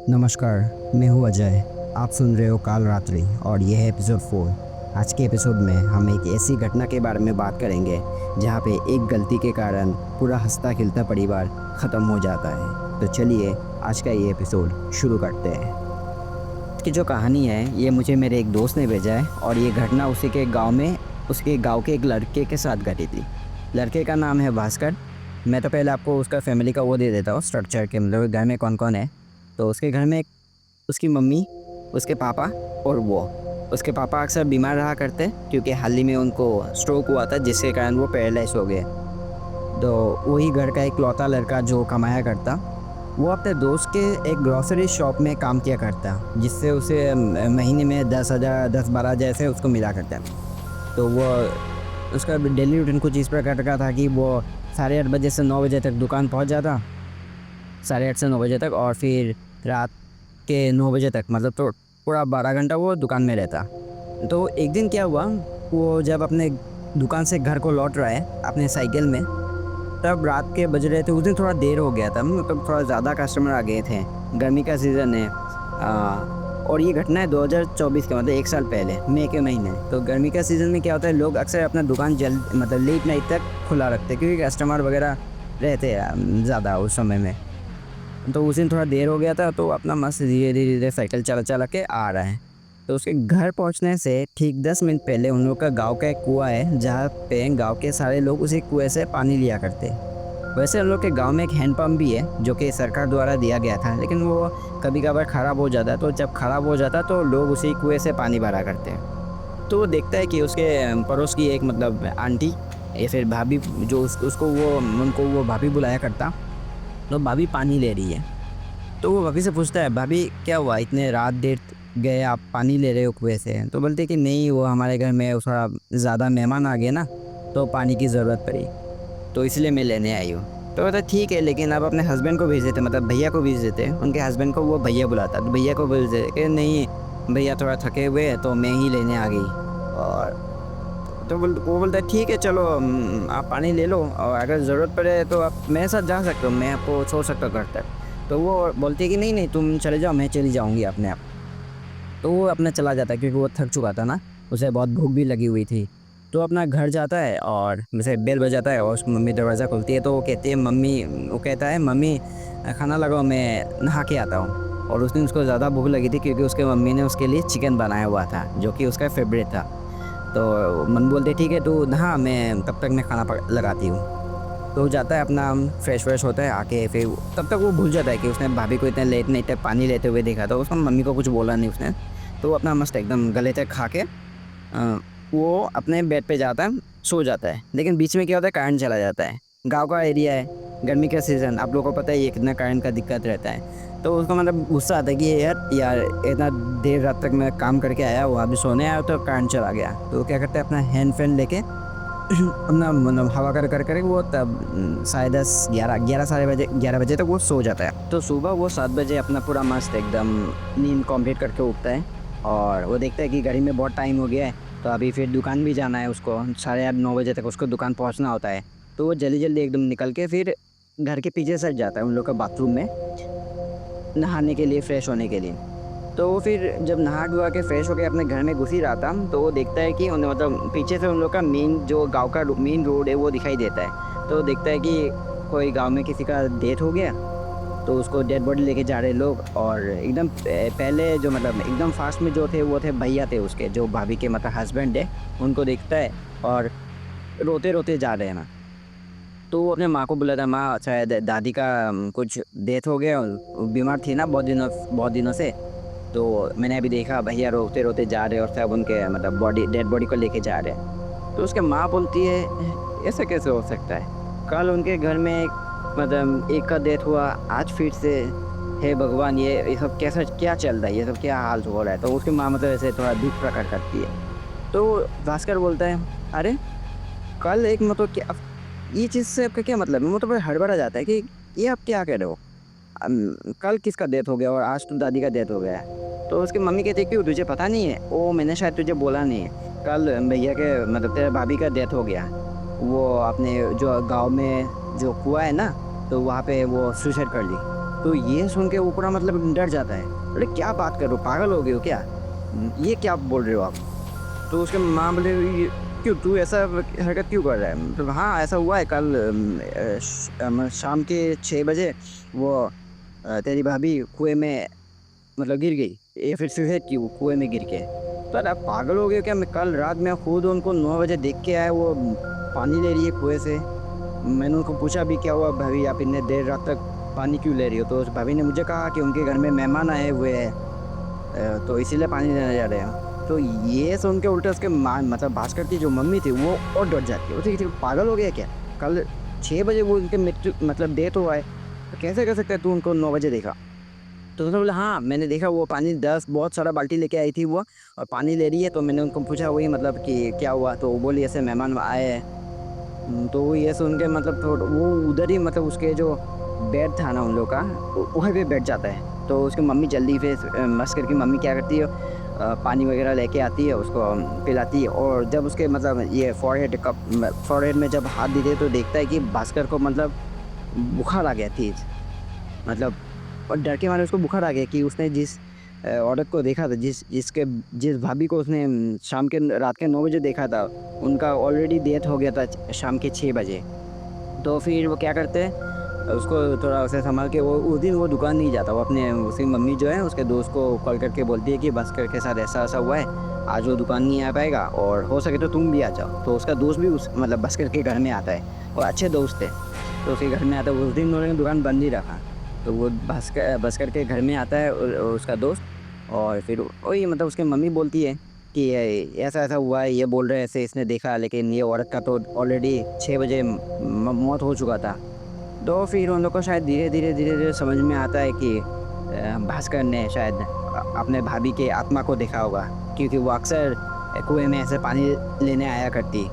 नमस्कार, मैं हूँ अजय। आप सुन रहे हो काल रात्रि और यह है एपिसोड 4। आज के एपिसोड में हम एक ऐसी घटना के बारे में बात करेंगे जहाँ पे एक गलती के कारण पूरा हंसता खिलता परिवार ख़त्म हो जाता है। तो चलिए आज का ये एपिसोड शुरू करते हैं। इसकी जो कहानी है ये मुझे मेरे एक दोस्त ने भेजा है और ये घटना उसी के गाँव में उसके गाँव के एक लड़के के साथ घटी थी। लड़के का नाम है भास्कर। मैं तो पहले आपको उसका फैमिली का वो दे देता हूँ स्ट्रक्चर के, मतलब घर में कौन कौन है। तो उसके घर में उसकी मम्मी, उसके पापा और वो। उसके पापा अक्सर बीमार रहा करते क्योंकि हाल ही में उनको स्ट्रोक हुआ था जिसके कारण वो पैरालाइज हो गए। तो वही घर का एक लौता लड़का जो कमाया करता, वो अपने दोस्त के एक ग्रॉसरी शॉप में काम किया करता जिससे उसे महीने में 10,000 10-12 ऐसे उसको मिला करता। तो वो उसका डेली रूटीन कुछ इस प्रकार का था कि वो 8:30 बजे से 9 बजे तक दुकान पहुंच जाता, 8:30 से 9 बजे तक, और फिर रात के 9 बजे तक, मतलब तो पूरा 12 घंटा वो दुकान में रहता। तो एक दिन क्या हुआ, वो जब अपने दुकान से घर को लौट रहा है अपने साइकिल में, तब रात के बज रहे थे। उस दिन थोड़ा देर हो गया था, मतलब थोड़ा ज़्यादा कस्टमर आ गए थे। गर्मी का सीज़न है और ये घटना है 2024 के, मतलब 1 साल पहले मई के महीने। तो गर्मी का सीज़न में क्या होता है, लोग अक्सर अपना दुकान जल्द मतलब लेट नाइट तक खुला रखते हैं क्योंकि कस्टमर वगैरह रहते हैं ज़्यादा उस समय में। तो उस दिन थोड़ा देर हो गया था तो अपना मस्त धीरे धीरे धीरे साइकिल चला चला के आ रहा है। तो उसके घर पहुंचने से ठीक 10 मिनट पहले उन लोग का गांव का एक कुआं है जहाँ पे गांव के सारे लोग उसी कुएं से पानी लिया करते। वैसे हम लोग के गांव में एक हैंडपम्प भी है जो कि सरकार द्वारा दिया गया था, लेकिन वो कभी कभार ख़राब हो जाता है। तो जब ख़राब हो जाता तो लोग उसी कुएँ से पानी भरा करते हैं। तो वो देखता है कि उसके पड़ोस की एक मतलब आंटी या फिर भाभी, जो उसको वो उनको वो भाभी बुलाया करता, तो भाभी पानी ले रही है। तो वो भाभी से पूछता है, भाभी क्या हुआ, इतने रात देर गए आप पानी ले रहे हो कुएं से? तो बोलते कि नहीं, वो हमारे घर में थोड़ा ज़्यादा मेहमान आ गए ना, तो पानी की ज़रूरत पड़ी, तो इसलिए मैं लेने आई हूँ। तो बोलता ठीक है, लेकिन आप अपने हस्बैंड को भेज देते, मतलब भैया को भेज देते। उनके हस्बैंड को वो भैया बुलाता, तो भैया को भेज देते कि नहीं भैया थोड़ा थके हुए हैं तो मैं ही लेने आ गई। और तो वो बोलता है ठीक है चलो, आप पानी ले लो और अगर ज़रूरत पड़े तो आप मेरे साथ जा सकते हो, मैं आपको छोड़ सकता हूँ घर तक। तो वो बोलती है कि नहीं नहीं तुम चले जाओ, मैं चली जाऊँगी अपने आप। तो वो अपना चला जाता है क्योंकि वो थक चुका था ना, उसे बहुत भूख भी लगी हुई थी। तो अपना घर जाता है और जैसे बेल बजाता है और उसकी मम्मी दरवाज़ा खोलती है। तो वो कहती है मम्मी, वो कहता है मम्मी खाना लगाओ, मैं नहा के आता हूँ। और उस दिन उसको ज़्यादा भूख लगी थी क्योंकि उसके मम्मी ने उसके लिए चिकन बनाया हुआ था जो कि उसका फेवरेट था। तो मम्मी बोलते ठीक है तू नहा, मैं तब तक मैं खाना लगाती हूँ। तो वो जाता है अपना फ्रेश व्रेश होता है आके, फिर तब तक वो भूल जाता है कि उसने भाभी को इतने लेट नाइट तक पानी लेते हुए देखा था। उसने मम्मी को कुछ बोला नहीं उसने। तो वो अपना मस्त एकदम गले तक खा के वो अपने बेड पे जाता है, सो जाता है। लेकिन बीच में क्या होता है, करंट चला जाता है। गांव का एरिया है, गर्मी का सीज़न, आप लोगों को पता है ये कितना करंट का दिक्कत रहता है। तो उसको मतलब गुस्सा आता है कि यार यार इतना देर रात तक मैं काम करके आया हुआ, अभी सोने आया तो करंट चला गया। तो वो क्या करता है, अपना हैंड फैन लेके अपना मतलब हवा कर वो तब 10:30 11 साढ़े बजे 11 बजे तक वो सो जाता है। तो सुबह वो 7 बजे अपना पूरा मस्त एकदम नींद कंप्लीट करके उठता है और वो देखता है कि गाड़ी में बहुत टाइम हो गया है, तो अभी फिर दुकान भी जाना है उसको, 8:30 9 बजे तक उसको दुकान पहुंचना होता है। तो वो जल्दी जल्दी एकदम निकल के फिर घर के पीछे साइड जाता है उन लोग का बाथरूम में नहाने के लिए, फ्रेश होने के लिए। तो वो फिर जब नहा धुआ के फ्रेश होके अपने घर में घुस ही रहा था तो वो देखता है कि मतलब पीछे से उन लोग का मेन जो गांव का मेन रोड है वो दिखाई देता है। तो वो देखता है कि कोई गांव में किसी का डेथ हो गया, तो उसको डेड बॉडी लेके जा रहे लोग। और एकदम पहले जो मतलब एकदम फास्ट में जो थे वो थे भैया थे उसके, जो भाभी के मतलब हस्बैंड है, उनको देखता है और रोते रोते जा रहे हैं ना। तो वो अपने माँ को बुलाता है, माँ शायद दादी का कुछ डेथ हो गया, वो बीमार थी ना बहुत दिनों से। तो मैंने अभी देखा भैया रोते रोते जा रहे और सब उनके मतलब बॉडी डेड बॉडी को लेके जा रहे हैं। तो उसके माँ बोलती है ऐसा कैसे हो सकता है, कल उनके घर में एक मतलब एक का डेथ हुआ, आज फिर से, हे भगवान ये सब कैसा क्या चल रहा है, ये सब क्या हाल हो रहा है। तो उसकी माँ मतलब ऐसे थोड़ा दुख प्रकट करती है। तो भास्कर बोलता है अरे कल एक मतलब क्या, ये चीज़ से आपका क्या मतलब है? मतलब हड़बड़ा जाता है कि ये आप क्या कह रहे हो, कल किसका डेथ हो गया और आज तो दादी का डेथ हो गया है। तो उसकी मम्मी कहती है क्यों तुझे पता नहीं है? ओ मैंने शायद तुझे बोला नहीं है, कल भैया के मतलब तेरे भाभी का डेथ हो गया। वो अपने जो गांव में जो कुआं है ना, तो वहाँ पे वो सुसाइड कर ली। तो ये सुन के वो पूरा मतलब डर जाता है। अरे क्या बात कर रहे हो, पागल हो गए हो क्या? ये क्या बोल रहे हो आप? तो उसके माँ बोले, ये क्यों, तू ऐसा हरकत क्यों कर रहा है? मतलब हाँ, ऐसा हुआ है कल शाम के 6 बजे वो तेरी भाभी कुएँ में मतलब गिर गई, या फिर सुसाइड की वो कुएँ में गिर के। तो अरे आप पागल हो गए हो क्या? मैं कल रात में खुद उनको 9 बजे देख के आया, वो पानी ले रही है कुएँ से। मैंने उनको पूछा भी, क्या हुआ भाभी, आप इतने देर रात तक पानी क्यों ले रही हो? तो उस भाभी ने मुझे कहा कि उनके घर में मेहमान आए हुए हैं, तो इसीलिए पानी लेने जा रहे हैं। तो ये सुन के उल्टा उसके माँ मतलब भास्कर की जो मम्मी थी वो और डर जाती है। वो थी पागल हो गया क्या? कल 6 बजे वो उनके मृत्यु मतलब डेथ हुआ है, तो कैसे कर सकता है तू उनको 9 बजे देखा? तो उसने बोला, हाँ मैंने देखा, वो पानी 10 बहुत सारा बाल्टी लेके आई थी वो, और पानी ले रही है। तो मैंने उनको पूछा वही मतलब कि क्या हुआ, तो वो बोली ऐसे मेहमान आए हैं। तो वो ये सुन के मतलब थोड़ा वो उधर ही मतलब उसके जो बेड था ना उन लोग का, वहीं पे बैठ जाता है। तो उसकी मम्मी जल्दी से मस्कर की मम्मी क्या करती है, पानी वगैरह लेके आती है, उसको पिलाती है। और जब उसके मतलब ये फॉरहेड में जब हाथ देते तो देखता है कि भास्कर को मतलब बुखार आ गया तेज, मतलब और डर के मारे उसको बुखार आ गया कि उसने जिस औरत को देखा था, जिस भाभी को उसने शाम के रात के 9 बजे देखा था, उनका ऑलरेडी डेथ हो गया था शाम के 6 बजे। तो फिर वो क्या करते हैं, उसको थोड़ा उसे संभाल के वो उस दिन वो दुकान नहीं जाता। वो अपने उसकी मम्मी जो है उसके दोस्त को कॉल करके बोलती है कि भास्कर के साथ ऐसा-ऐसा हुआ है, आज वो दुकान नहीं आ पाएगा और हो सके तो तुम भी आ जाओ। तो उसका दोस्त भी उस मतलब भास्कर के घर में आता है, और अच्छे दोस्त थे। तो उसके घर में आता है, उस दिन उन्होंने दुकान बंद ही रखा। तो वो भास्कर के घर में आता है उसका दोस्त, और फिर वही मतलब उसकी मम्मी बोलती है कि ऐसा-ऐसा हुआ है, ये बोल रहे हैं ऐसे इसने देखा, लेकिन ये औरत का तो ऑलरेडी 6 बजे मौत हो चुका था। तो फिर उन लोग को शायद धीरे-धीरे समझ में आता है कि भास्कर ने शायद अपने भाभी के आत्मा को देखा होगा, क्योंकि वो अक्सर कुएँ में ऐसे पानी लेने आया करती।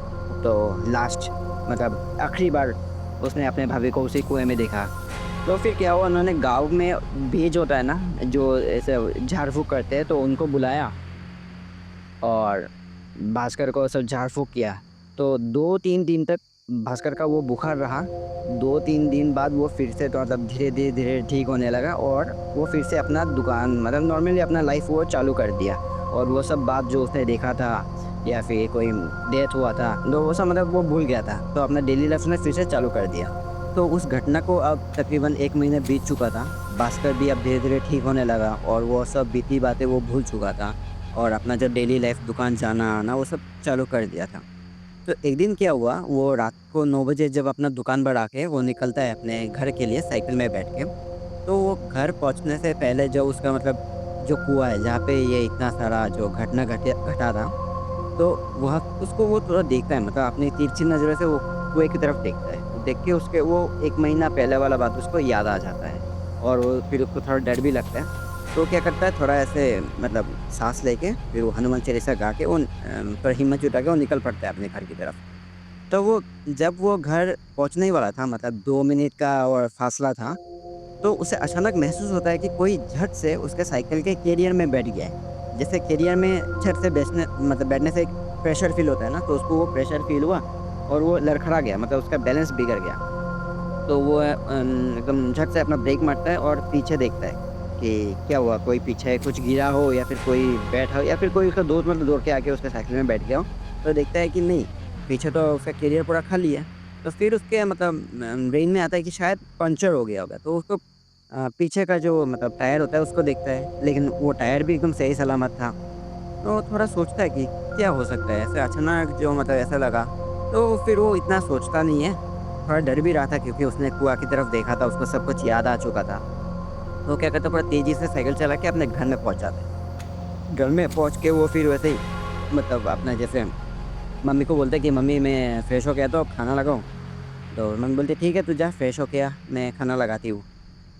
तो लास्ट मतलब आखिरी बार उसने अपने भाभी को उसी कुएँ में देखा। तो फिर क्या हुआ, उन्होंने गाँव में भीज होता है ना, जो ऐसे झाड़-फूँक करते हैं, तो उनको बुलाया और भास्कर को सब झाड़-फूँक किया। तो 2-3 दिन तक भास्कर का वो बुखार रहा। 2-3 दिन बाद वो फिर से तो मतलब धीरे ठीक होने लगा, और वो फिर से अपना दुकान मतलब नॉर्मली अपना लाइफ़ वो चालू कर दिया। और वो सब बात जो उसने देखा था या फिर कोई डेथ हुआ था, तो वो सब मतलब वो भूल गया था। तो अपना डेली लाइफ़ उसने फिर से चालू कर दिया। तो उस घटना को अब तकरीबन 1 महीना बीत चुका था। भास्कर भी अब धीरे-धीरे ठीक होने लगा, और वो सब बीती बातें वो भूल चुका था, और अपना जो डेली लाइफ दुकान जाना-आना वो सब चालू कर दिया था। तो एक दिन क्या हुआ, वो रात को 9 बजे जब अपना दुकान बढ़ा के वो निकलता है अपने घर के लिए साइकिल में बैठ के, तो वो घर पहुँचने से पहले जो उसका मतलब जो कुआँ है जहाँ पे ये इतना सारा जो घटना घटा था, तो वह उसको वो थोड़ा देखता है, मतलब अपनी तिरछी नज़रों से वो कुएँ की तरफ देखता है। तो देख के उसके वो 1 महीना पहले वाला बात उसको याद आ जाता है, और वो फिर उसको थोड़ा डर भी लगता है। तो क्या करता है, थोड़ा ऐसे मतलब साँस लेके फिर वो हनुमान चालीसा गा के वो थोड़ा हिम्मत जुटा के वो निकल पड़ता है अपने घर की तरफ। तो वो जब वो घर पहुँचने ही वाला था, मतलब 2 मिनट का और फासला था, तो उसे अचानक महसूस होता है कि कोई झट से उसके साइकिल के कैरियर में बैठ गया है। जैसे कैरियर में झट से बैठने से एक प्रेशर फ़ील होता है ना, तो उसको वो प्रेशर फ़ील हुआ और वो लड़खड़ा गया, मतलब उसका बैलेंस बिगड़ गया। तो वो एकदम झट से अपना ब्रेक मारता है और पीछे देखता है कि क्या हुआ, कोई पीछे कुछ गिरा हो या फिर कोई बैठा हो या फिर कोई उसका दोस्त मतलब दौड़ के आके उसके साइकिल में बैठ गया हो। तो देखता है कि नहीं, पीछे तो उसका कैरियर पूरा खाली है। तो फिर उसके मतलब ब्रेन में आता है कि शायद पंचर हो गया होगा। तो उसको पीछे का जो मतलब टायर होता है उसको देखता है, लेकिन वो टायर भी एकदम सही सलामत था। तो थोड़ा सोचता है कि क्या हो सकता है ऐसे अचानक जो मतलब ऐसा लगा। तो फिर वो इतना सोचता नहीं है, थोड़ा डर भी रहा था क्योंकि उसने कुआँ की तरफ देखा था, उसको सब कुछ याद आ चुका था। तो क्या करता है, थोड़ा तेज़ी से साइकिल चला के अपने घर में पहुँच जाता है। घर में पहुँच के वो फिर वैसे ही मतलब अपना जैसे मम्मी को बोलता है कि मम्मी मैं फ्रेश हो गया तो अब खाना लगाऊँ? तो मम्मी बोलती है ठीक है तू जा फ्रेश हो के आ, मैं खाना लगाती हूँ।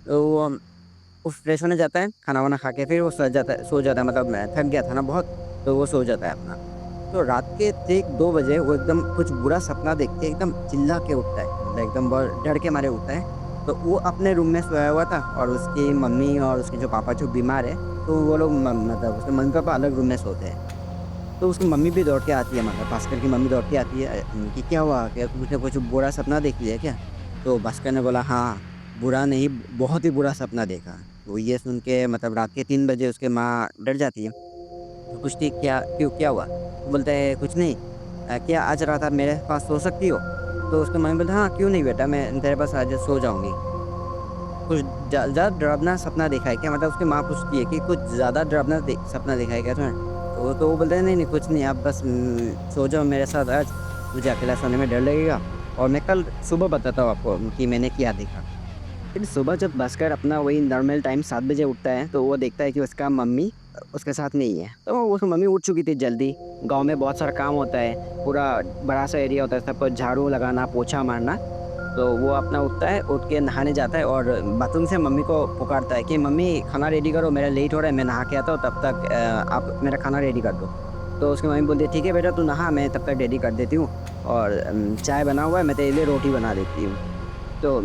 तो वो फ्रेश होने जाता है, खाना-वाना खा के फिर वो सो जाता है, मतलब थक गया था ना बहुत, तो वो सो जाता है अपना। तो रात के ठीक 2 बजे वो एकदम कुछ बुरा सपना देख के एकदम चिल्ला के उठता है, मतलब एकदम बहुत डर के मारे उठता है। तो वो अपने रूम में सोया हुआ था, और उसकी मम्मी और उसके जो पापा जो बीमार है, तो वो लोग मतलब उसके मम्मी-पापा अलग रूम में सोते हैं। तो उसकी मम्मी भी दौड़ के आती है, मतलब भास्कर की मम्मी दौड़ के आती है कि क्या हुआ? क्या तुमने कुछ बुरा सपना देख लिया क्या? तो भास्कर ने बोला हाँ, बुरा नहीं, बहुत ही बुरा सपना देखा। तो ये सुन के मतलब रात के 3 बजे उसकी माँ डर जाती है। तो पूछती क्या क्यों क्या हुआ? तो बोलता है कुछ नहीं। क्या आज रात आप मेरे पास सो सकती हो? तो उसकी मम्मी बोलती हाँ, क्यों नहीं बेटा, मैं तेरे पास आज सो जाऊँगी। कुछ ज़्यादा डरावना सपना देखा है क्या? मतलब उसकी माँ पूछती है कि कुछ ज़्यादा डरावना सपना देखा है क्या तुमने? तो वो बोलता है नहीं, नहीं कुछ नहीं, आप बस सो जाओ मेरे साथ आज, मुझे अकेला सोने में डर लगेगा और मैं कल सुबह बताता हूँ आपको कि मैंने क्या देखा। फिर सुबह जब भास्कर अपना वही नॉर्मल टाइम 7 बजे उठता है, तो वो देखता है कि उसका मम्मी उसके साथ नहीं है। तो उसकी मम्मी उठ चुकी थी जल्दी। गाँव में बहुत सारा काम होता है, पूरा बड़ा-सा एरिया होता है, सबको झाड़ू लगाना, पोछा मारना। तो वो अपना उठता है, उठ के नहाने जाता है और बाथरूम से मम्मी को पुकारता है कि मम्मी खाना रेडी करो, मेरा लेट हो रहा है, मैं नहा के आता हूँ, तब तक आप मेरा खाना रेडी कर दो। तो उसकी मम्मी बोलती है ठीक है बेटा तू नहा, मैं तब तक रेडी कर देती हूँ और चाय बना हुआ है, मैं तेरे लिए रोटी बना देती हूँ। तो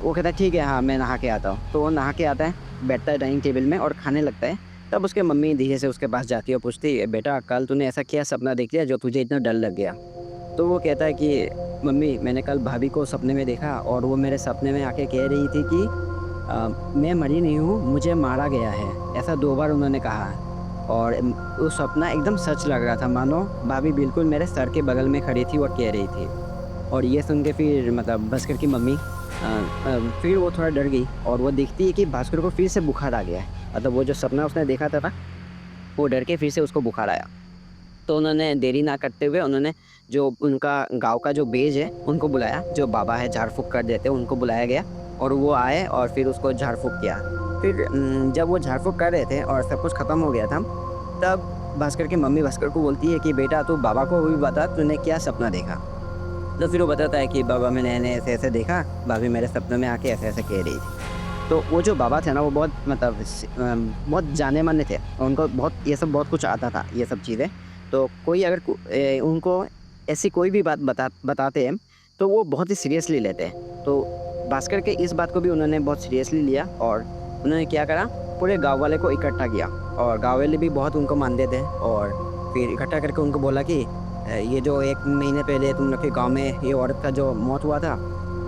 वो कहता है ठीक है हाँ, मैं नहा के आता हूँ। तो वो नहा के आता है, बैठता है डाइनिंग टेबल में और खाने लगता है। तब उसकी मम्मी धीरे से उसके पास जाती है और पूछती है बेटा कल तूने ऐसा क्या सपना देख लिया जो तुझे इतना डर लग गया? तो वो कहता है कि मम्मी मैंने कल भाभी को सपने में देखा और वो मेरे सपने में आके कह रही थी कि मैं मरी नहीं हूँ, मुझे मारा गया है। ऐसा 2 बार उन्होंने कहा है और वो सपना एकदम सच लग रहा था, मानो भाभी बिल्कुल मेरे सर के बगल में खड़ी थी और कह रही थी। और ये सुन के फिर मतलब भास्कर की मम्मी फिर वो थोड़ा डर गई और वो देखती है कि भास्कर को फिर से बुखार आ गया है। मतलब वो जो सपना उसने देखा था ना, वो डर के फिर से उसको बुखार आया। तो उन्होंने देरी ना करते हुए उन्होंने जो उनका गाँव का जो बेज है, उनको बुलाया, जो बाबा है झाड़-फूँक कर देते हैं, उनको बुलाया गया और वो आए और फिर उसको झाड़-फूँक किया। फिर जब वो झाड़-फूँक कर रहे थे और सब कुछ खत्म हो गया था, तब भास्कर की मम्मी भास्कर को बोलती है कि बेटा तू बाबा को भी बता तूने क्या सपना देखा? तो फिर वो बताता है कि बाबा मैंने ऐसे-ऐसे देखा, भाभी मेरे सपने में आके ऐसे-ऐसे कह रही थी। तो वो जो बाबा थे ना वो बहुत मतलब बहुत जाने-माने थे। उनको बहुत ये सब बहुत कुछ आता था, ये सब चीज़ें। तो कोई अगर उनको ऐसी कोई भी बात बताते हैं, तो वो बहुत ही सीरियसली लेते हैं। तो भास्कर के इस बात को भी उन्होंने बहुत सीरियसली लिया और उन्होंने क्या करा, पूरे गाँव वाले को इकट्ठा किया और गाँव वाले भी बहुत उनको मानते थे और फिर इकट्ठा करके उनको बोला कि ये जो 1 महीने पहले तुम लोग के गाँव में ये औरत का जो मौत हुआ था,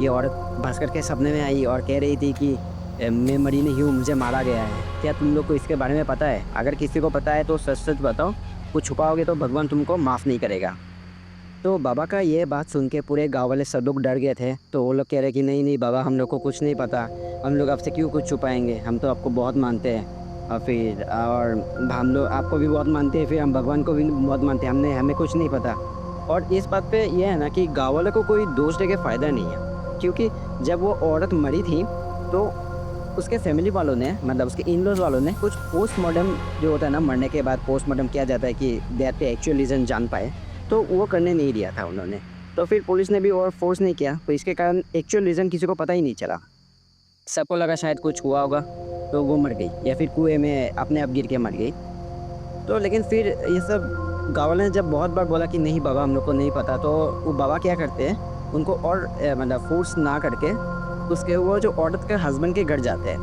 ये औरत भास्कर के सपने में आई और कह रही थी कि मैं मरी नहीं हूँ, मुझे मारा गया है। क्या तुम लोग को इसके बारे में पता है? अगर किसी को पता है तो सच-सच बताओ, कुछ छुपाओगे तो भगवान तुमको माफ़ नहीं करेगा। तो बाबा का ये बात सुन के पूरे गाँव वाले सब लोग डर गए थे। तो वो लोग कह रहे कि नहीं, नहीं बाबा हम लोग को कुछ नहीं पता। हम लोग आपसे क्यों कुछ छुपाएँगे? हम तो आपको बहुत मानते हैं। और हम लोग आपको भी बहुत मानते हैं, फिर हम भगवान को भी बहुत मानते हैं। हमें कुछ नहीं पता। और इस बात पे ये है ना कि गाँव वालों को कोई दोष दे के फ़ायदा नहीं है। क्योंकि जब वो औरत मरी थी, तो उसके फैमिली वालों ने मतलब उसके इन-लॉज़ वालों ने कुछ पोस्टमार्टम जो होता है ना, मरने के बाद पोस्टमार्टम किया जाता है कि डेथ के एक्चुअल रीज़न जान पाएँ, तो वो करने नहीं दिया था उन्होंने। तो फिर पुलिस ने भी और फ़ोर्स नहीं किया, तो इसके कारण एक्चुअल रीज़न किसी को पता ही नहीं चला। सबको लगा शायद कुछ हुआ होगा, तो वो मर गई या फिर कुएँ में अपने आप गिर के मर गई। तो लेकिन फिर ये सब गाँव वालों ने जब बहुत बार बोला कि नहीं बाबा हम लोग को नहीं पता, तो वो बाबा क्या करते हैं, उनको और मतलब फ़ोर्स ना करके उसके वो जो औरत के हस्बैंड के घर जाते हैं,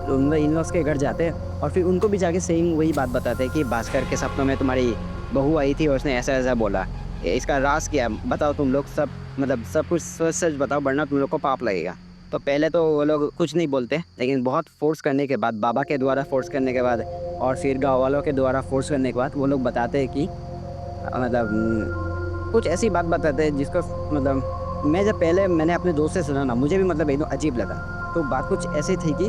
उनके इन-लॉज़ के घर जाते हैं और फिर उनको भी जाके सेम वही बात बताते हैं कि भास्कर के सपनों में तुम्हारी बहू आई थी और उसने ऐसा-ऐसा बोला। इसका राज़ क्या है? बताओ तुम लोग सब मतलब सब कुछ सच-सच बताओ वरना तुम लोग को पाप लगेगा। तो पहले तो वो लोग कुछ नहीं बोलते, लेकिन बहुत फ़ोर्स करने के बाद, बाबा के द्वारा फ़ोर्स करने के बाद और फिर गाँव वालों के द्वारा फ़ोर्स करने के बाद वो लोग बताते हैं कि मतलब कुछ ऐसी बात बताते हैं जिसको मतलब मैं जब पहले मैंने अपने दोस्त से सुना ना, मुझे भी मतलब एकदम अजीब लगा। तो बात कुछ ऐसी थी कि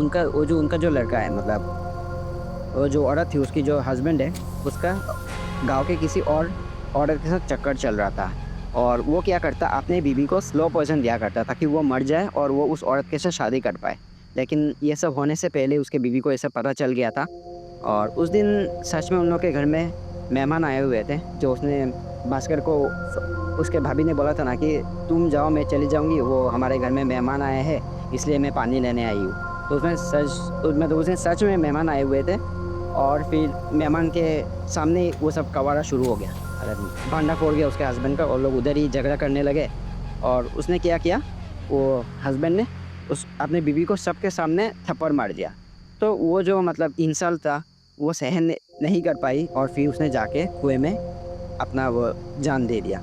उनका जो लड़का है मतलब वो जो औरत थी उसकी जो हस्बैंड है, उसका गाँव के किसी और औरत के साथ चक्कर चल रहा था और वो क्या करता अपनी बीवी को स्लो पॉइज़न दिया करता ताकि वो मर जाए और वो उस औरत के साथ शादी कर पाए। लेकिन ये सब होने से पहले उसके बीवी को ये सब पता चल गया था और उस दिन सच में उन लोग के घर में मेहमान आए हुए थे, जो उसने भास्कर को उसके भाभी ने बोला था ना कि तुम जाओ मैं चली जाऊँगी, वो हमारे घर में मेहमान आए हैं इसलिए मैं पानी लेने आई हूँ। तो मतलब उसमें सच में मेहमान आए हुए थे और फिर मेहमान के सामने वो सब कवारा शुरू हो गया। अरे भांडा फोड़ गया उसके हस्बैंड का और लोग उधर ही झगड़ा करने लगे और उसने क्या किया, वो हस्बैंड ने उस अपने बीवी को सबके सामने थप्पड़ मार दिया। तो वो जो मतलब इंसल्ट था, वो सहन नहीं कर पाई और फिर उसने जाके कुएँ में अपना वो जान दे दिया।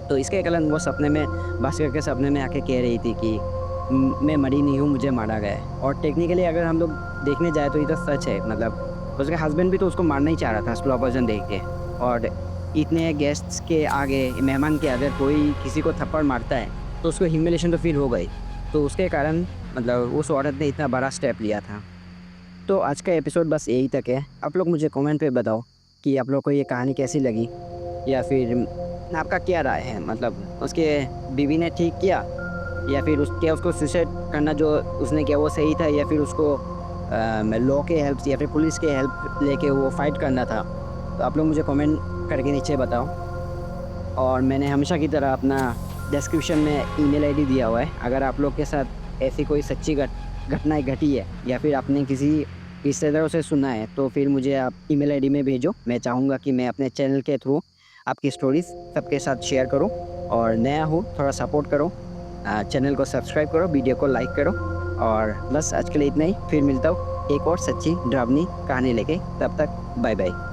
तो इसके कारण वो सपने में भास्कर के सपने में आके कह रही थी कि मैं मरी नहीं हूँ, मुझे मारा गया है। और टेक्निकली अगर हम लोग देखने जाए तो ये तो सच है। मतलब उसका हस्बैंड भी तो उसको मारना ही चाह रहा था स्लो वर्जन देख के। और इतने गेस्ट्स के आगे, मेहमान के अगर कोई किसी को थप्पड़ मारता है तो उसको ह्यूमिलेशन तो फील हो गई। तो उसके कारण मतलब उस औरत ने इतना बड़ा स्टेप लिया था। तो आज का एपिसोड बस यही तक है। आप लोग मुझे कमेंट पे बताओ कि आप लोग को ये कहानी कैसी लगी, या फिर आपका क्या राय है। मतलब उसके बीवी ने ठीक किया, या फिर उसको सुसाइड करना जो उसने किया वो सही था, या फिर उसको लॉ के हेल्प या फिर पुलिस के हेल्प लेके वो फाइट करना था। तो आप लोग मुझे कमेंट करके नीचे बताओ। और मैंने हमेशा की तरह अपना डिस्क्रिप्शन में ईमेल आईडी दिया हुआ है। अगर आप लोग के साथ ऐसी कोई सच्ची घटनाएं घटी है, या फिर आपने किसी रिश्तेदारों से सुना है, तो फिर मुझे आप ईमेल आईडी में भेजो। मैं चाहूँगा कि मैं अपने चैनल के थ्रू आपकी स्टोरीज सबके साथ शेयर करूँ। और नया हो थोड़ा सपोर्ट करो, चैनल को सब्सक्राइब करो, वीडियो को लाइक करो। और बस आज के लिए इतना ही। फिर मिलता हूँ एक और सच्ची डरावनी कहानी लेके। तब तक बाय बाय।